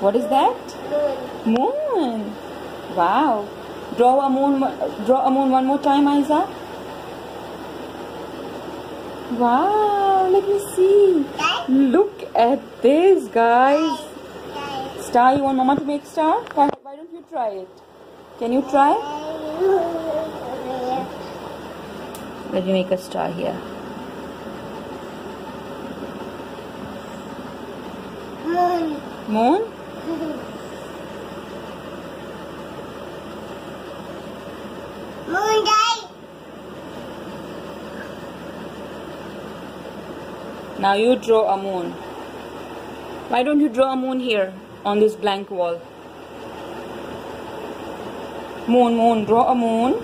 What is that? Moon. Wow. Draw a moon. Draw a moon one more time, Aiza. Wow. Let me see. Look at this, guys. Star. You want Mama to make star? Why don't you try it? Can you try? Let me make a star here. Moon? Moon guy. Now you draw a moon. Why don't you draw a moon here on this blank wall? Moon, moon, draw a moon.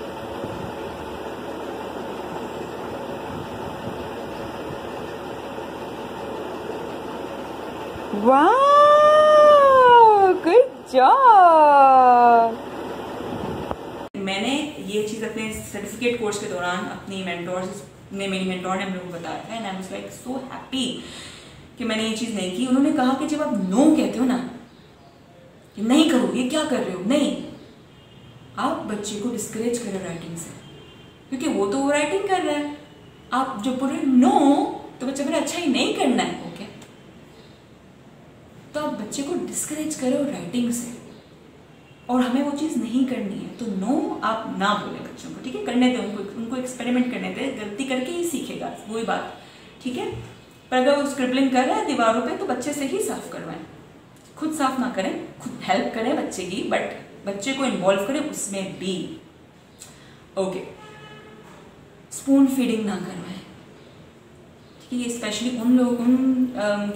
Wow, good job. मैंने ये चीज़ अपने certificate course के दौरान अपनी मेरी mentor ने मेरे को बताया था, and I was like so happy कि मैंने ये चीज़ नहीं की। उन्होंने कहा कि जब आप नो कहते हो ना कि नहीं करो, ये क्या कर रहे हो, नहीं, आप बच्चे को डिस्करेज करो राइटिंग से, क्योंकि वो तो राइटिंग कर रहा है। आप जो बोल रहे नो तो बच्चा मेरा अच्छा ही नहीं करना है, ओके, तो आप बच्चे को डिस्करेज करो राइटिंग से, और हमें वो चीज़ नहीं करनी है तो नो आप ना बोले बच्चों को, ठीक है, करने दें उनको एक्सपेरिमेंट करने दें, गलती करके ही सीखेगा, वही बात, ठीक है। पर अगर वो स्क्रिबलिंग कर रहा है दीवारों पे तो बच्चे से ही साफ करवाएं, खुद साफ ना करें, खुद हेल्प करें बच्चे की, बट बच्चे को इन्वॉल्व करें उसमें भी, ओके। स्पून फीडिंग ना करवाएं, ये स्पेशली उन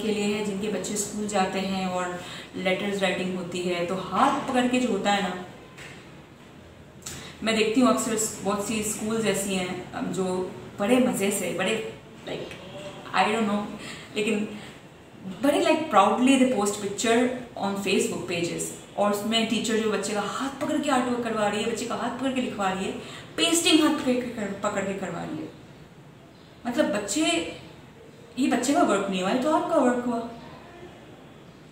के लिए है जिनके बच्चे स्कूल जाते हैं और लेटर्स राइटिंग होती है, तो हाथ पकड़ के जो होता है ना, मैं देखती हूँ अक्सर बहुत सी स्कूल्स ऐसी हैं जो बड़े मज़े से, बड़े लाइक आई डोंट नो, लेकिन बड़े like proudly they post picture on Facebook pages, और उसमें टीचर जो बच्चे का हाथ पकड़ के आर्ट वर्क करवा रही है, बच्चे का हाथ पकड़ के लिखवा रही है, पेस्टिंग हाथ पकड़ के करवा रही है। मतलब ये बच्चे का वर्क नहीं हुआ, ये तो आपका वर्क हुआ,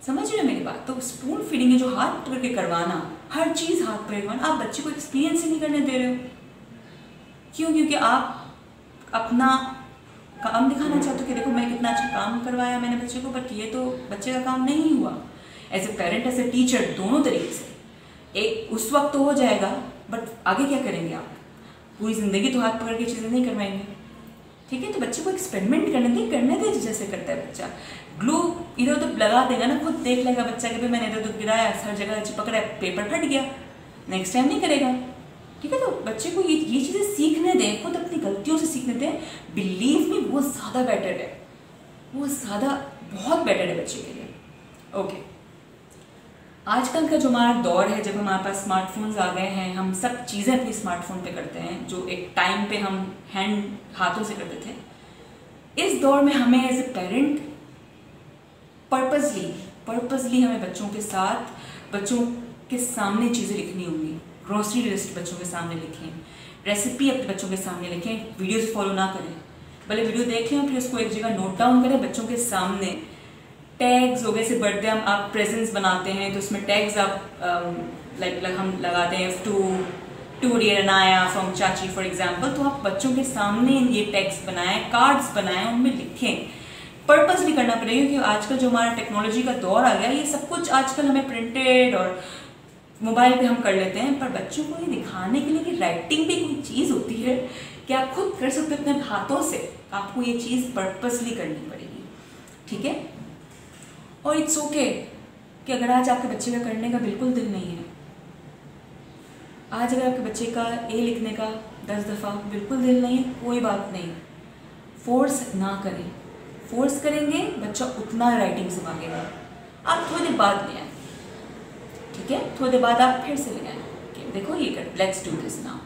समझ रहे हो मेरी बात। तो स्पून फीडिंग है जो हाथ पकड़ के करवाना, हर चीज़ हाथ पकड़ करवाना, आप बच्चे को एक्सपीरियंस ही नहीं करने दे रहे हो। क्यों? क्योंकि आप अपना काम दिखाना चाहते हो कि देखो मैं कितना अच्छा काम करवाया मैंने बच्चे को, बट ये तो बच्चे का काम नहीं हुआ। As a parent, as a teacher, दोनों तरीके से एक उस वक्त तो हो जाएगा, बट आगे क्या करेंगे आप? पूरी ज़िंदगी तो हाथ पकड़ के चीज़ें नहीं करवाएंगे, ठीक है। तो बच्चे को एक्सपेरिमेंट करने दे जैसे करता है बच्चा। ग्लू इधर उधर लगा देगा ना, खुद देख लेगा बच्चा कि भाई मैंने इधर उधर गिराया, हर जगह चिपक रहा है, पेपर फट गया, नेक्स्ट टाइम नहीं करेगा, ठीक है। तो बच्चे को ये चीज़ें सीखने दें, खुद अपनी गलतियों से सीखने दें। बिलीव मी, वो ज़्यादा बेटर है, वो ज़्यादा बहुत बेटर है बच्चे के लिए, ओके। आजकल का जो हमारा दौर है, जब हमारे पास स्मार्टफोन्स आ गए हैं, हम सब चीज़ें अपनी स्मार्टफोन पे करते हैं, जो एक टाइम पे हम हाथों से करते थे। इस दौर में हमें एज ए पेरेंट पर्पसली हमें बच्चों के सामने चीज़ें लिखनी होंगी। ग्रोसरी लिस्ट बच्चों के सामने लिखें, रेसिपी अपने बच्चों के सामने लिखें, वीडियोस फॉलो ना करें, भले वीडियो देख लें फिर उसको एक जगह नोट डाउन करें बच्चों के सामने। टैग्स हो गए, जैसे बर्थडे हम आप प्रेजेंट्स बनाते हैं तो उसमें टैग्स आप हम लगाते हैं, टू डियर अनाया फ्रॉम चाची फॉर एग्जाम्पल, तो आप बच्चों के सामने ये टैग्स बनाएं, कार्ड्स बनाएं, उनमें लिखें। पर्पस भी करना पड़ेगा, क्योंकि आजकल जो हमारा टेक्नोलॉजी का दौर आ गया, ये सब कुछ आजकल हमें प्रिंटेड और मोबाइल पे हम कर लेते हैं, पर बच्चों को ये दिखाने के लिए कि राइटिंग भी कोई चीज़ होती है कि आप खुद कर सकते हो अपने हाथों से, आपको ये चीज़ पर्पसली करनी पड़ेगी, ठीक है। और इट्स ओके कि अगर आज आपके बच्चे का करने का बिल्कुल दिल नहीं है, आज अगर आपके बच्चे का ए लिखने का 10 दफ़ा बिल्कुल दिल नहीं है, कोई बात नहीं, फोर्स ना करें। फोर्स करेंगे बच्चा उतना राइटिंग से मांगेगा। आप थोड़ी देर बाद ले आए, ठीक है, थोड़ी देर बाद आप फिर से ले आए कि देखो ये कर, लेट्स डू दिस नाउ,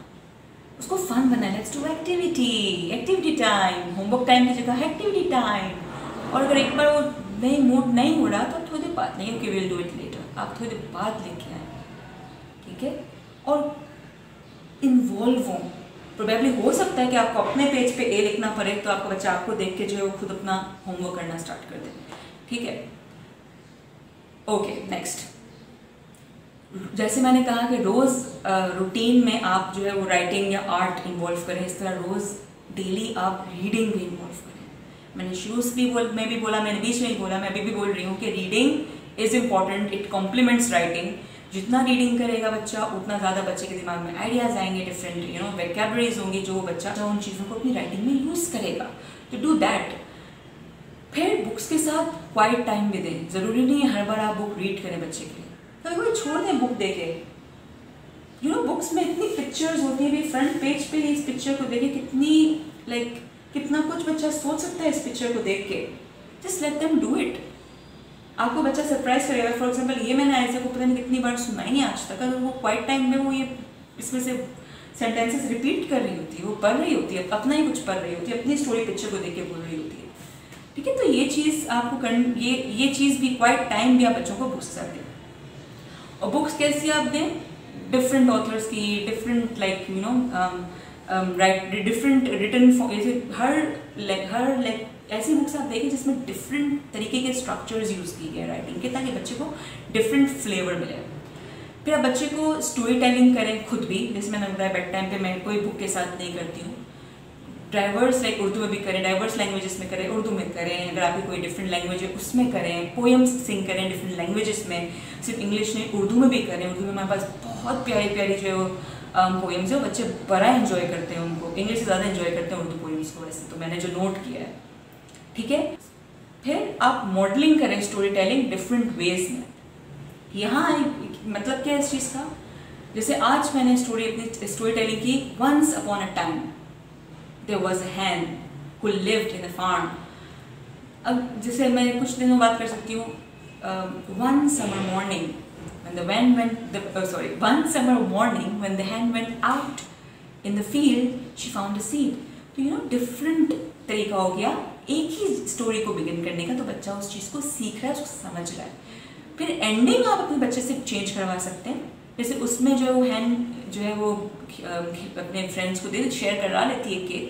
उसको फन बनाए, let's do activity time, homework time की जगह एक्टिविटी टाइम। और अगर एक बार वो मूड नहीं हो रहा तो थोड़ी देर बाद नहीं, okay will do it later, आप थोड़ी देर बाद लेके आए, ठीक है। और इन्वॉल्व हो, प्रोबेबली हो सकता है कि आपको अपने पेज पे ए लिखना पड़े, तो आपका बच्चा आपको देख के जो है वो खुद अपना होमवर्क करना स्टार्ट कर दे, ठीक है, ओके। नेक्स्ट, जैसे मैंने कहा कि रोज़ रूटीन में आप जो है वो राइटिंग या आर्ट इन्वॉल्व करें, इस तरह रोज़ डेली आप रीडिंग भी इन्वॉल्व करें। मैंने शुरू से भी बोला, मैंने बीच में ही बोला, मैं अभी भी बोल रही हूँ कि reading is important, it complements writing. जितना रीडिंग करेगा बच्चा उतना ज़्यादा बच्चे के दिमाग में आइडियाज़ आएंगे, डिफरेंट वोकैबुलरीज होंगी जो वो बच्चा उन चीज़ों को अपनी राइटिंग में यूज़ करेगा। तो डू दैट। फिर बुक्स के साथ क्वाइट टाइम भी दें। ज़रूरी नहीं है हर बार आप बुक रीड करें बच्चे के लिए, कभी कोई छोड़ दें बुक देखे। बुक्स में इतनी पिक्चर्स होती है, फ्रंट पेज पे इस पिक्चर को देखे कितनी कितना कुछ बच्चा सोच सकता है इस पिक्चर को देख के। Just let them do it. आपको बच्चा सरप्राइज करेगा। फॉर एग्जाम्पल ये मैंने आयशा को पता नहीं कितनी बार सुना ही नहीं आज तक, अगर वो क्वाइट टाइम में वो ये इसमें से सेंटेंसेस रिपीट कर रही होती है, वो पढ़ रही होती है, अपना ही कुछ पढ़ रही होती है, अपनी स्टोरी पिक्चर को देख के बोल रही होती है। ठीक है, तो ये चीज़ आपको ये चीज़ भी क्वाइट टाइम भी आप बच्चों को बुक्स कर दें। और बुक्स कैसी आप दें? डिफरेंट ऑथर्स की, डिफरेंट डिफरेंट रिटन हर ऐसी बुक्स आप देखें जिसमें डिफरेंट तरीके के स्ट्रक्चर्स यूज़ किए गए राइटिंग के, ताकि बच्चे को डिफरेंट फ्लेवर मिले। फिर आप बच्चे को स्टोरी टेलिंग करें खुद भी। जैसे मैंने बताया बेड टाइम पे मैं कोई बुक के साथ नहीं करती हूँ। डाइवर्स उर्दू में भी करें, डाइवर्स लैंग्वेजेस में करें, उर्दू में करें, अगर आपकी कोई डिफरेंट लैंग्वेज है उसमें करें, पोएम्स सिंग करें डिफरेंट लैंग्वेजेस में, सिर्फ इंग्लिश नहीं उर्दू में भी करें। उर्दू में हमारे पास बहुत प्यारी प्यारी जो पोएम्स है, वो बच्चे बड़ा एंजॉय करते हैं उनको, इंग्लिश से ज़्यादा एंजॉय करते हैं उर्दू पोएम्स को, वैसे तो मैंने जो नोट किया है। ठीक है, फिर आप मॉडलिंग करें स्टोरी टेलिंग डिफरेंट वेज में। यहाँ मतलब क्या है इस चीज़ का? जैसे आज मैंने अपनी स्टोरी टेलिंग की। Once upon a time there was a hen who lived in a farm। अब जैसे मैं कुछ दिनों बात कर सकती हूँ। one summer morning when the hen went out in the field she found a seed। तो डिफरेंट तरीका हो गया एक ही स्टोरी को बिगिन करने का, तो बच्चा उस चीज़ को सीख रहा है, उसको समझ रहा है। फिर एंडिंग आप अपने बच्चे से चेंज करवा सकते हैं। जैसे उसमें जो है वो हैन जो है वो अपने फ्रेंड्स को शेयर करवा लेती है केक।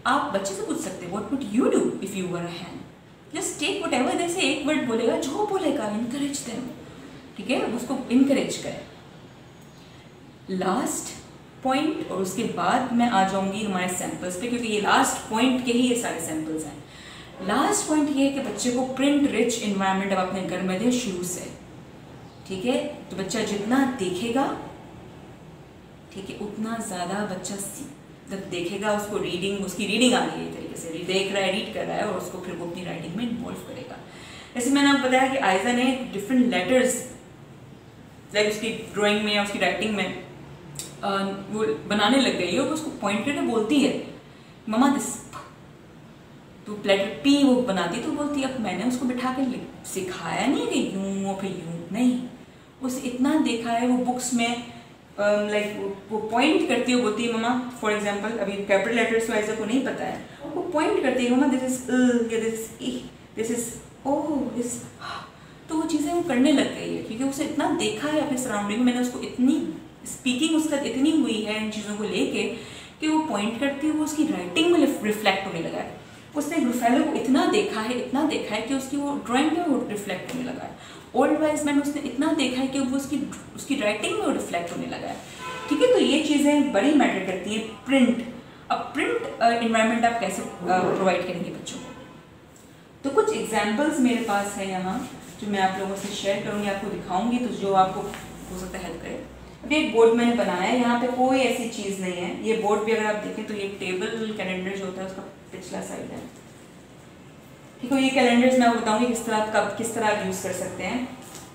आप बच्चे से पूछ सकते हैं what would you do if you were a hen. Just take whatever, जैसे एक वर्ड बोलेगा, जो बोलेगा इनकरेज देम। ठीक है, उसको इनकरेज करें। लास्ट पॉइंट, और उसके बाद मैं आ जाऊंगी हमारे सैम्पल्स पे, क्योंकि ये लास्ट पॉइंट के ही ये सारे सैम्पल्स हैं। लास्ट पॉइंट ये है कि बच्चे को प्रिंट रिच इन्वायरमेंट अब अपने घर में दें शुरू से। ठीक है, तो बच्चा जितना देखेगा, ठीक है, उतना ज़्यादा बच्चा जब देखेगा, उसको उसकी रीडिंग आ रही है, एक तरीके से देख रहा है, रीड कर रहा है, और उसको फिर वो अपनी राइटिंग में इन्वॉल्व करेगा। जैसे मैंने आपको बताया कि आयशा ने डिफरेंट लेटर्स उसकी ड्राइंग में या उसकी राइटिंग में वो बनाने लग गई है, और उसको पॉइंट करके बोलती है ममा दिस, तो लेटर पी वो बनाती, तो बोलती है। अब मैंने उसको बिठा कर सिखाया नहीं कि यूं और फिर यूं, नहीं, उसे इतना देखा है वो बुक्स में वो पॉइंट करती है, बोलती है ममा, फॉर एग्जांपल अभी कैपिटल लेटर्स तो ऐसा को नहीं पता है, वो पॉइंट करती है mama this is this is oh this, तो वो चीज़ें वो करने लग गई है क्योंकि उसे इतना देखा है अपने सराउंडिंग में। मैंने उसको इतनी स्पीकिंग उसका इतनी हुई है इन चीज़ों को लेके कि वो पॉइंट करती है, वो उसकी राइटिंग में रिफ्लेक्ट होने लगा है। उसने ग्रुफेलो को इतना देखा है कि उसकी वो ड्राइंग में वो रिफ्लेक्ट होने लगा है। ओल्ड वाइज मैन उसने इतना देखा है कि वो उसकी राइटिंग में वो रिफ्लेक्ट होने लगा है। ठीक है, तो ये चीज़ें बड़ी मैटर करती हैं। प्रिंट, अब प्रिंट इन्वायरमेंट आप कैसे प्रोवाइड करेंगे बच्चों को? तो कुछ एग्जाम्पल्स मेरे पास है यहाँ जो मैं आप लोगों से शेयर करूँगी, आपको दिखाऊंगी, तो जो आपको हो सकता है हेल्प करे। अभी एक बोर्ड मैंने बनाया है, यहाँ पे कोई ऐसी चीज़ नहीं है। ये बोर्ड भी अगर आप देखें तो ये टेबल कैलेंडर जो होता है उसका पिछला साइड है। ठीक है, ये कैलेंडर्स मैं आपको बताऊंगी किस तरह आप यूज़ कर सकते हैं।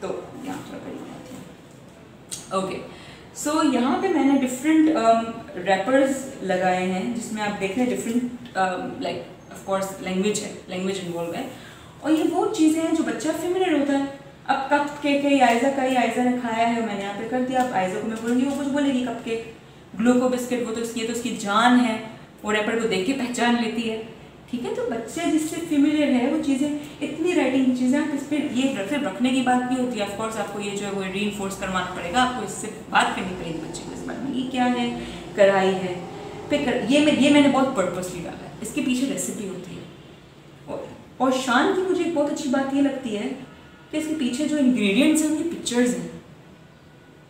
तो यहाँ थोड़ा करीब आते हैं। ओके, सो यहाँ पे मैंने डिफरेंट रैपर्स लगाए हैं जिसमें आप देख रहे हैं different like of course language involve है, और ये वो चीज़ें हैं जो बच्चा फेमिलियर होता है। अब कप केक है, आयशा का ही, आयशा ने खाया है, मैंने यहाँ पे कर दिया। अब आयशा को मैं बोलूँगी, वो कुछ बोलेगी कप केक, ग्लूको बिस्किट, वो तो ये तो उसकी जान है, वो रैपर को देख के पहचान लेती है। ठीक है, तो बच्चे जिससे फेमिलियर है वो चीज़ें, इतनी राइटिंग की चीज़ें आप इस पर ये सिर्फ रखने की बात नहीं होती है। ऑफकोर्स आपको ये जो है वो रीइंफोर्स करवाना पड़ेगा, आपको इससे बात करनी पड़ेगी बच्चे को इस बारे में, ये क्या है, कढ़ाई है, फिर ये मैंने बहुत पर्पसली डाला है, इसके पीछे रेसिपी होती है। और शान की मुझे एक बहुत अच्छी बात ये लगती है कि इसके पीछे जो इंग्रेडिएंट्स हैं उनकी पिक्चर्स हैं।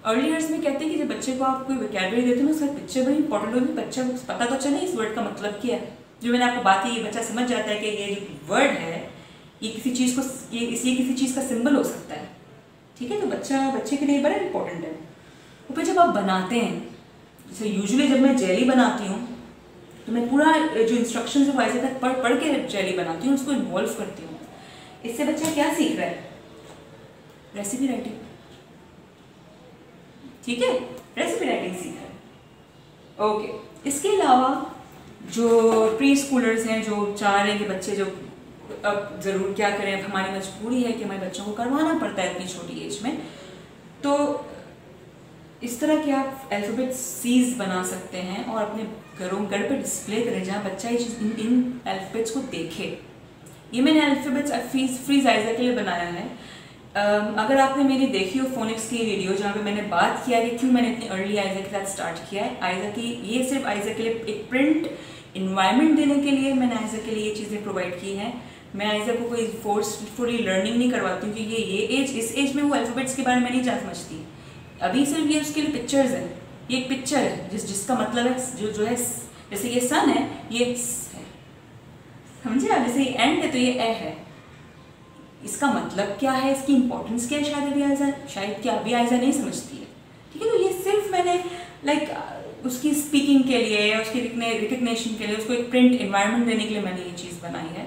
अर्ली ईयर्स में कहते हैं कि जब बच्चे को आप कोई वोकैबुलरी देते हो ना, उसका पिक्चर बड़ी इंपॉर्टेंट होगी, बच्चा को पता तो चले इस वर्ड का मतलब क्या है। जो मैंने आपको बात की, ये बच्चा समझ जाता है कि ये जो वर्ड है ये किसी चीज़ को, ये इसलिए किसी चीज़ का सिंबल हो सकता है, ठीक है। तो बच्चे के लिए बड़ा इंपॉर्टेंट है। और फिर जब आप बनाते हैं, जैसे यूजुअली जब मैं जेली बनाती हूँ तो मैं पूरा जो इंस्ट्रक्शन है वो ऐसे तक पढ़ के जेली बनाती हूँ, उसको इन्वॉल्व करती हूँ। इससे बच्चा क्या सीख रहा है? रेसिपी राइटिंग, ठीक है, रेसिपी राइटिंग सीख रहा है। ओके, इसके अलावा जो प्री स्कूलर्स हैं जो चाह रहे हैं कि बच्चे जो अब ज़रूर क्या करें, अब हमारी मजबूरी है कि हमारे बच्चों को करवाना पड़ता है इतनी छोटी एज में, तो इस तरह के आप अल्फ़ाबेट सीज बना सकते हैं और अपने घर पे डिस्प्ले करें, जहाँ बच्चा ये चीज़ इन अल्फ़ाबेट्स को देखे। ये मैंने अल्फ़ाबेट्स फ्रीज आइज़ा के लिए बनाया है। अगर आपने मेरी देखी हो फोनिक्स की वीडियो जहाँ पे मैंने बात किया कि क्यों मैंने इतनी अर्ली आइज़ा के साथ स्टार्ट किया है, आइज़ा की ये सिर्फ आइज़ा के लिए एक प्रिंट इन्वायरमेंट देने के लिए मैंने आइज़ा के लिए ये चीज़ें प्रोवाइड की हैं। मैं आइज़ा को कोई फोर्सफुली लर्निंग नहीं करवाती हूँ, क्योंकि ये एज, इस एज में वो अल्फ़ाबेट्स के बारे में नहीं जान समझती। अभी सिर्फ ये उसके लिए पिक्चर्स है, ये एक पिक्चर है जिसका मतलब है जो है, जैसे ये सन है ये है, समझे आप, जैसे ये एंड है तो ये ए है, इसका मतलब क्या है, इसकी इंपॉर्टेंस क्या है, शायद क्या अभी आइज़ा नहीं समझती है, ठीक है। तो ये सिर्फ मैंने उसकी स्पीकिंग के लिए या उसकी रिकग्निशन के लिए उसको एक प्रिंट इन्वायरमेंट देने के लिए मैंने ये चीज़ बनाई है।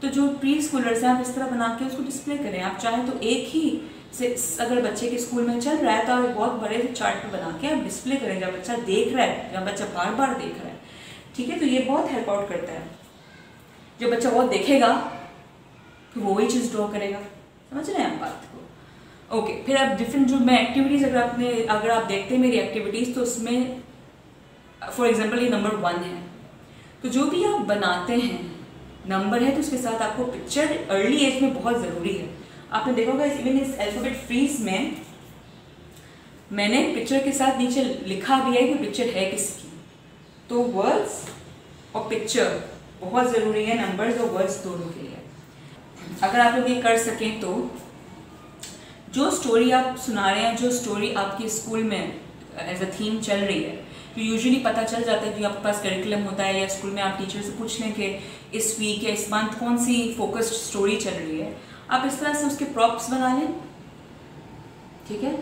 तो जो प्री स्कूलर्स हैं आप इस तरह बना के उसको डिस्प्ले करें। आप चाहें तो एक ही से अगर बच्चे के स्कूल में चल रहा है तो आप एक बहुत बड़े चार्ट पर बना के आप डिस्प्ले करें, जब बच्चा देख रहा है, जब बच्चा बार बार देख रहा है, ठीक है। तो ये बहुत हेल्प आउट करता है। जब बच्चा बहुत देखेगा तो वो वही चीज़ ड्रॉ करेगा, समझ रहे हैं आप बात को। ओके, फिर आप डिफरेंट जो मैं एक्टिविटीज़ अगर आप देखते हैं मेरी एक्टिविटीज़, तो उसमें फॉर एग्जांपल ये नंबर 1 है, तो जो भी आप बनाते हैं नंबर है तो उसके साथ आपको पिक्चर अर्ली एज में बहुत ज़रूरी है। आपने देखा होगा इवन इस अल्फ़ाबेट फ्रीज में मैंने पिक्चर के साथ नीचे लिखा भी है कि पिक्चर है किसकी। तो वर्ड्स और पिक्चर बहुत ज़रूरी है नंबर्स और वर्ड्स दोनों के लिए। अगर आप लोग ये कर सकें तो जो स्टोरी आप सुना रहे हैं, जो स्टोरी आपके स्कूल में एज अ थीम चल रही है, तो यूजुअली पता चल जाता है कि आपके पास करिकुलम होता है या स्कूल में आप टीचर से पूछ लें कि इस वीक या इस मंथ कौन सी फोकस्ड स्टोरी चल रही है। आप इस तरह से उसके प्रॉप्स बना लें, ठीक है।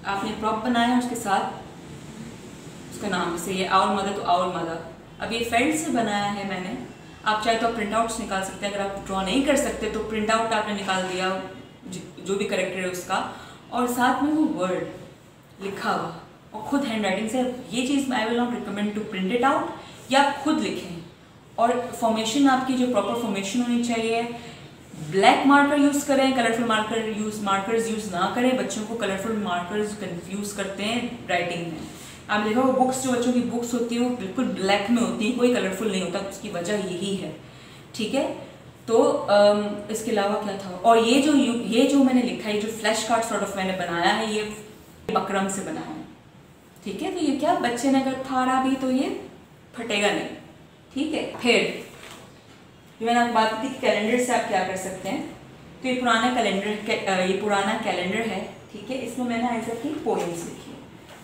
आपने प्रॉप बनाया उसके साथ उसका नाम, जैसे ये आवर मदर तो आवर मदर, अब ये फेल्ड से बनाया है मैंने। आप चाहे तो आप प्रिंट आउट्स निकाल सकते हैं, अगर आप ड्रॉ नहीं कर सकते तो प्रिंट आउट आपने निकाल दिया जो भी करेक्टर है उसका, और साथ में वो वर्ड लिखा हुआ और खुद हैंड राइटिंग से। ये चीज़ I will not recommend to print it out, या आप खुद लिखें। और फॉर्मेशन आपकी जो प्रॉपर फॉर्मेशन होनी चाहिए, ब्लैक मार्कर यूज़ करें, कलरफुल मार्कर्स यूज़ ना करें। बच्चों को कलरफुल मार्कर्स कंफ्यूज करते हैं राइटिंग में। आप देखो बुक्स, जो बच्चों की बुक्स होती है वो बिल्कुल ब्लैक में होती है, कोई कलरफुल नहीं होता, उसकी वजह यही है, ठीक है। तो इसके अलावा क्या था, और ये जो मैंने लिखा है, जो फ्लैश कार्ड सॉर्ट ऑफ मैंने बनाया है, ये बकरम से बनाया है, ठीक है। तो ये क्या, बच्चे ने अगर फाड़ा भी तो ये फटेगा नहीं, ठीक है। फिर मैंने आपको बात की कैलेंडर से आप क्या कर सकते हैं। तो ये पुराना कैलेंडर है, ठीक है। इसमें मैंने ऐसा की पोएम्स लिखी है।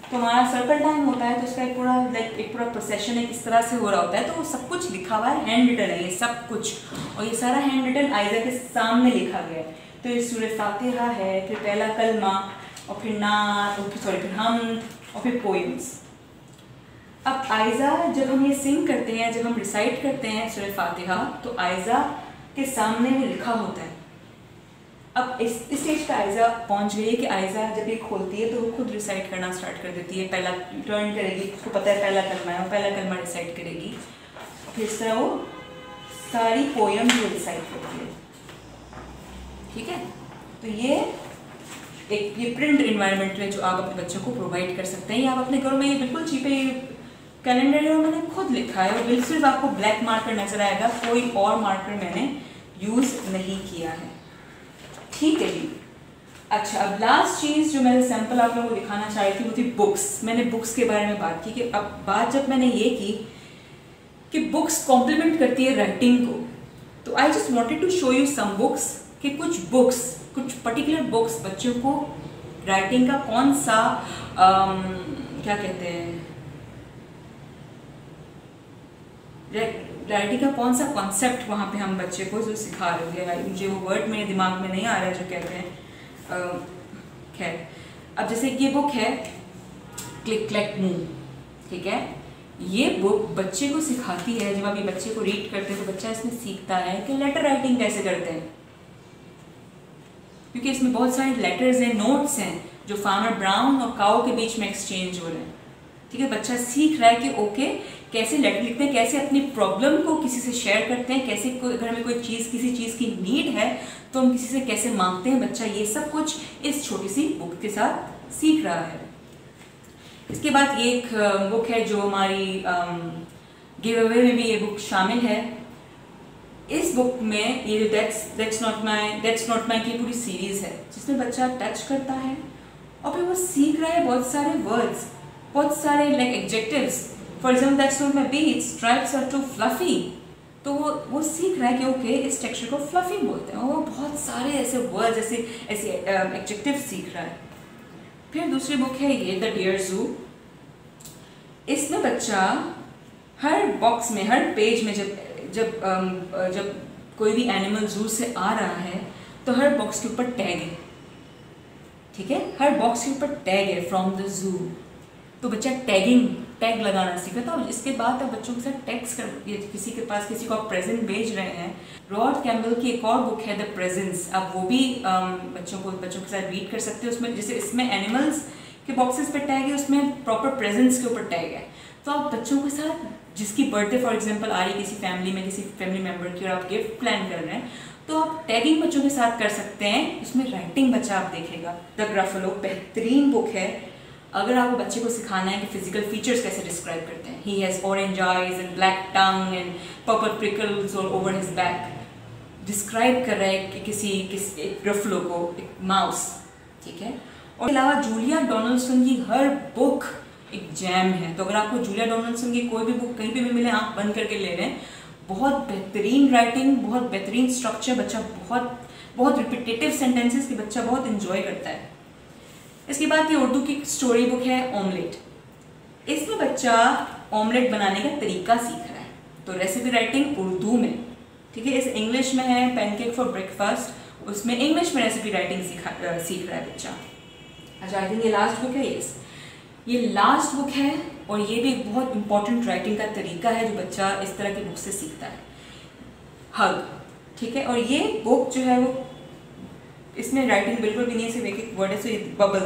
तो हमारा सर्कल टाइम होता है तो इसका एक पूरा प्रोसेशन है किस तरह से हो रहा होता है, तो वो सब कुछ लिखा हुआ है, हैंड रिटन है ये सब कुछ, और ये सारा हैंड रिटन आइज़ा के सामने लिखा गया है। तो ये सूरह फातिहा है, फिर पहला कलमा, और फिर फिर हम, और फिर पोएम्स। अब आइज़ा जब हम ये सिंग करते हैं, जब हम रिसाइट करते हैं सूरह फातिहा, तो आइज़ा के सामने वो लिखा होता है। अब इस स्टेज पे आइज़ा पहुंच गई है कि आइज़ा जब ये खोलती है तो वो खुद रिसाइट करना स्टार्ट कर देती है। पहला टर्न करेगी, उसको पता है पहला कलमा है, वो पहला कलमा रिसाइट करेगी, फिर इस तरह वो सारी पोएम भी रिसाइट करती है, ठीक है। तो ये प्रिंट इन्वायरमेंट में जो आप अपने बच्चों को प्रोवाइड कर सकते हैं, या आप अपने घरों में, ये बिल्कुल चीप है, कैलेंडर है और मैंने खुद लिखा है, और सिर्फ आपको ब्लैक मार्कर नजर आएगा, कोई और मार्कर मैंने यूज़ नहीं किया है, ठीक है जी। अच्छा, अब लास्ट चीज़ जो मैंने सैंपल आप लोगों को दिखाना चाह रही थी वो थी बुक्स। मैंने बुक्स के बारे में बात की कि अब बात जब मैंने ये की कि बुक्स कॉम्प्लीमेंट करती है राइटिंग को, तो I just wanted to show you some books कि कुछ पर्टिकुलर बुक्स बच्चों को राइटिंग का कौन सा क्या कहते हैं, राइटिंग का कौन सा कॉन्सेप्ट वहाँ पे हम बच्चे को जो सिखा रहे हैं। मुझे वो वर्ड मेरे दिमाग में नहीं आ रहा है जो कहते हैं। खैर, अब जैसे ये बुक है क्लिक क्लैक मूव, ठीक है, ये बुक बच्चे को सिखाती है, जब आप ये बच्चे को रीड करते हैं तो बच्चा इसमें सीखता है कि लेटर राइटिंग कैसे करते हैं, क्योंकि इसमें बहुत सारे लेटर्स हैं, नोट्स हैं जो फार्मर ब्राउन और काऊ के बीच में एक्सचेंज हो रहे हैं। ठीक है, बच्चा सीख रहा है कि ओके कैसे लेटर लिखते हैं, कैसे अपनी प्रॉब्लम को किसी से शेयर करते हैं, कैसे घर में कोई चीज़ किसी चीज़ की नीड है तो हम किसी से कैसे मांगते हैं। बच्चा ये सब कुछ इस छोटी सी बुक के साथ सीख रहा है। इसके बाद ये एक बुक है जो हमारी गिव अवे में भी ये बुक शामिल है। इस बुक में ये दैट्स नॉट माई की पूरी सीरीज है जिसमें बच्चा टच करता है और फिर वो सीख रहा है बहुत सारे वर्ड्स, बहुत सारे like adjectives. For example that's not my beats, stripes are too fluffy, तो वो सीख रहा है कि ओके इस टेक्सचर को फ्लफी बोलते हैं। वो बहुत सारे ऐसे वर्ड्स ऐसे एडजेक्टिव सीख रहा है। फिर दूसरी बुक है ये द डियर जू। इसमें बच्चा हर बॉक्स में, हर पेज में जब कोई भी एनिमल जू से आ रहा है तो हर बॉक्स के ऊपर टैग है, ठीक है, हर बॉक्स के ऊपर टैग है फ्रॉम द जू। तो बच्चा टैग लगाना सीखा था। इसके बाद अब बच्चों के साथ टैग्स कर, किसी के पास किसी को आप प्रेजेंट भेज रहे हैं। रॉड कैम्बल की एक और बुक है द प्रेजेंस, आप वो भी बच्चों के साथ रीड कर सकते हो। उसमें जैसे इसमें एनिमल्स के बॉक्सेस पे टैग है, उसमें प्रॉपर प्रेजेंस के ऊपर टैग है। तो आप बच्चों के साथ जिसकी बर्थडे फॉर एग्जांपल आ रही है किसी फैमिली में, किसी फैमिली मेम्बर की, और आप गिफ्ट प्लान कर रहे हैं तो आप टैगिंग बच्चों के साथ कर सकते हैं। उसमें राइटिंग बच्चा आप देखेगा। द ग्राफलो बेहतरीन बुक है अगर आपको बच्चे को सिखाना है कि फिजिकल फीचर्स कैसे डिस्क्राइब करते हैं। He has orange eyes and black tongue and purple prickles all over his back. Describe कर रहा है कि किसी एक ग्राफलो को, एक माउस, ठीक है। और अलावा जूलिया डोनाल्डसन की हर बुक एक जैम है। तो अगर आपको जूलिया डोनाल्डसन की कोई भी बुक कहीं पे भी मिले, आप बंद करके ले रहे हैं। बहुत बेहतरीन राइटिंग, बहुत बेहतरीन स्ट्रक्चर, बच्चा बहुत रिपीटेटिव सेंटेंसेस कि बच्चा बहुत इंजॉय करता है। इसके बाद ये उर्दू की स्टोरी बुक है ऑमलेट। इसमें बच्चा ऑमलेट बनाने का तरीका सीख रहा है। तो रेसिपी राइटिंग उर्दू में, ठीक है। इस इंग्लिश में है पैनकेक फॉर ब्रेकफास्ट, उसमें इंग्लिश में रेसिपी राइटिंग सीख रहा है बच्चा। अच्छा, आई थिंक ये लास्ट बुक है। ये लास्ट बुक है और ये भी एक बहुत इंपॉर्टेंट राइटिंग का तरीका है जो बच्चा इस तरह की बुक से सीखता है। हग, ठीक है। और ये बुक जो है वो, इसमें राइटिंग बिल्कुल भी नहीं, सिर्फ एक वर्ड है। सो बबल,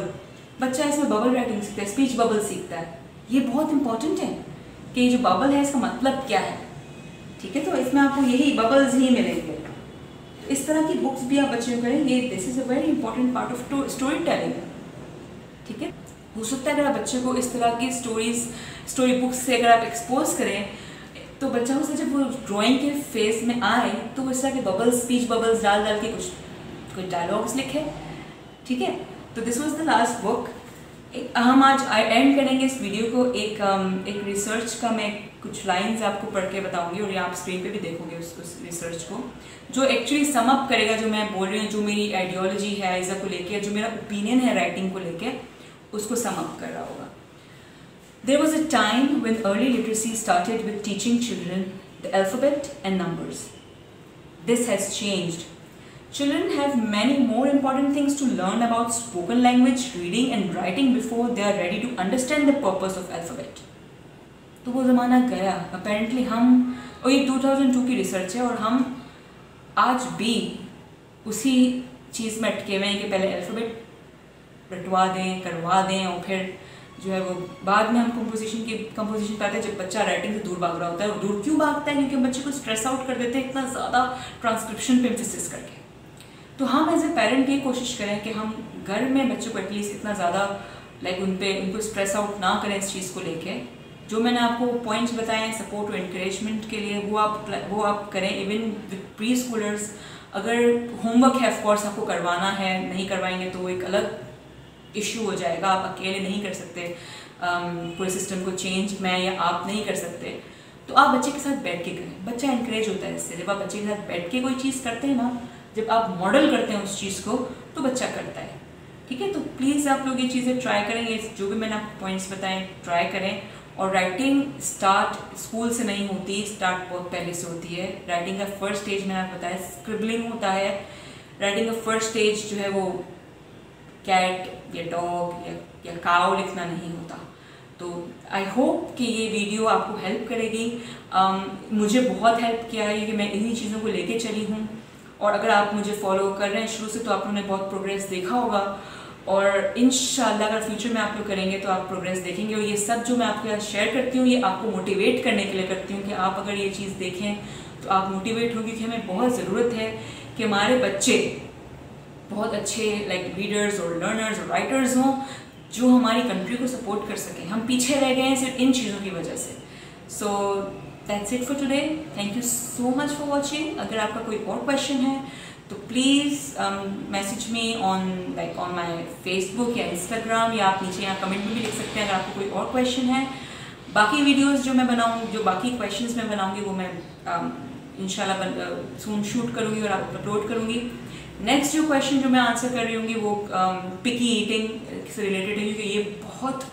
बच्चा इसमें बबल राइटिंग सीखता है, स्पीच बबल सीखता है। ये बहुत इंपॉर्टेंट है कि ये जो बबल है इसका मतलब क्या है, ठीक है। तो इसमें आपको यही बबल्स ही मिलेंगे। इस तरह की बुक्स भी आप बच्चों को करें। ये this is a very important part of story telling, ठीक है। हो सकता है अगर आप बच्चे को इस तरह की स्टोरी बुक्स से अगर आप एक्सपोज करें तो बच्चा उससे जब वो ड्राइंग के फेज में आए तो इस तरह के बबल्स, स्पीच बबल्स डाल के कुछ डायलॉग्स लिखे, ठीक है। तो this was the last book. हम आज एंड करेंगे इस वीडियो को एक रिसर्च का, मैं कुछ लाइंस आपको पढ़ के बताऊंगी और ये आप स्क्रीन पे भी देखोगे उस रिसर्च को, जो एक्चुअली सम अप करेगा जो मैं बोल रही हूँ, जो मेरी आइडियोलॉजी है आइजा को लेके, जो मेरा ओपिनियन है राइटिंग को लेके, उसको सम अप कर रहा होगा। There was a time when early literacy started with teaching children the alphabet and numbers. This has changed. Children have many more important things to learn about spoken language, reading and writing before they are ready to understand the purpose of alphabet. तो वो ज़माना गया apparently। हम, और ये 2002 की research है और हम आज भी उसी चीज़ में अटके हुए हैं कि पहले अल्फ़ाबेट रटवा दें, करवा दें और फिर जो है वो बाद में हम कंपोजिशन पाते हैं जब बच्चा राइटिंग से दूर भाग रहा होता है। और दूर क्यों भागता है? क्योंकि हम बच्चे को स्ट्रेस आउट कर देते हैं इतना ज़्यादा ट्रांसक्रिप्शन पे एम्फेसिस करके। तो हम एज ए पेरेंट ये कोशिश करें कि हम घर में बच्चों को एटलीस्ट इतना ज़्यादा उनको स्ट्रेस आउट ना करें इस चीज़ को लेके। जो मैंने आपको पॉइंट्स बताए हैं सपोर्ट और एनकरेजमेंट के लिए, वो आप करें। इवन विद प्री स्कूलर्स, अगर होमवर्क है ऑफकोर्स आपको करवाना है, नहीं करवाएंगे तो एक अलग इशू हो जाएगा। आप अकेले नहीं कर सकते पूरे सिस्टम को चेंज, मैं या आप नहीं कर सकते। तो आप बच्चे के साथ बैठ के करें, बच्चा इंकरेज होता है इससे। जब आप बच्चे के साथ बैठ के कोई चीज़ करते हैं ना, जब आप मॉडल करते हैं उस चीज़ को, तो बच्चा करता है। ठीक है। तो प्लीज़ आप लोग ये चीज़ें ट्राई करें, ये जो भी मैंने आपको पॉइंट्स बताए ट्राई करें। और राइटिंग स्टार्ट स्कूल से नहीं होती, स्टार्ट बहुत पहले से होती है। राइटिंग का फर्स्ट स्टेज मैंने आपको बताया स्क्रिबलिंग होता है। राइटिंग का फर्स्ट स्टेज जो है वो कैट या डॉग या काउ लिखना नहीं होता। तो आई होप कि ये वीडियो आपको हेल्प करेगी। मुझे बहुत हेल्प किया है कि मैं इन्हीं चीज़ों को लेके चली हूँ। और अगर आप मुझे फॉलो कर रहे हैं शुरू से तो आप लोगों ने बहुत प्रोग्रेस देखा होगा, और इंशाल्लाह अगर फ्यूचर में आप लोग करेंगे तो आप प्रोग्रेस देखेंगे। और ये सब जो मैं आपके साथ शेयर करती हूँ ये आपको मोटिवेट करने के लिए करती हूँ कि आप अगर ये चीज़ देखें तो आप मोटिवेट होंगे कि हमें बहुत ज़रूरत है कि हमारे बच्चे बहुत अच्छे लाइक रीडर्स और लर्नर्स और राइटर्स हों जो हमारी कंट्री को सपोर्ट कर सकें। हम पीछे रह गए हैं सिर्फ इन चीज़ों की वजह से। So that's it for today. Thank you so much for watching. अगर आपका कोई और क्वेश्चन है तो please message me on my Facebook या इंस्टाग्राम, या आप नीचे यहाँ कमेंट में भी लिख सकते हैं अगर आपको कोई और क्वेश्चन है। बाकी वीडियोस जो मैं बनाऊँ, जो बाकी क्वेश्चंस मैं बनाऊँगी वो मैं इंशाल्लाह सून शूट करूँगी और आप अपलोड करूँगी। नेक्स्ट जो क्वेश्चन जो मैं आंसर कर रही हूँगी वो पिकी ईटिंग से रिलेटेड है, क्योंकि ये बहुत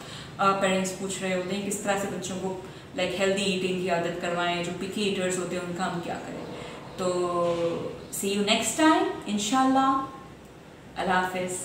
पेरेंट्स पूछ रहे होते हैं किस तरह से बच्चों को लाइक हेल्दी ईटिंग की आदत करवाएं। जो पिकी ईटर्स होते हैं उनका हम क्या करें। तो सी यू नेक्स्ट टाइम इंशाल्लाह। अल्लाह हाफिज़।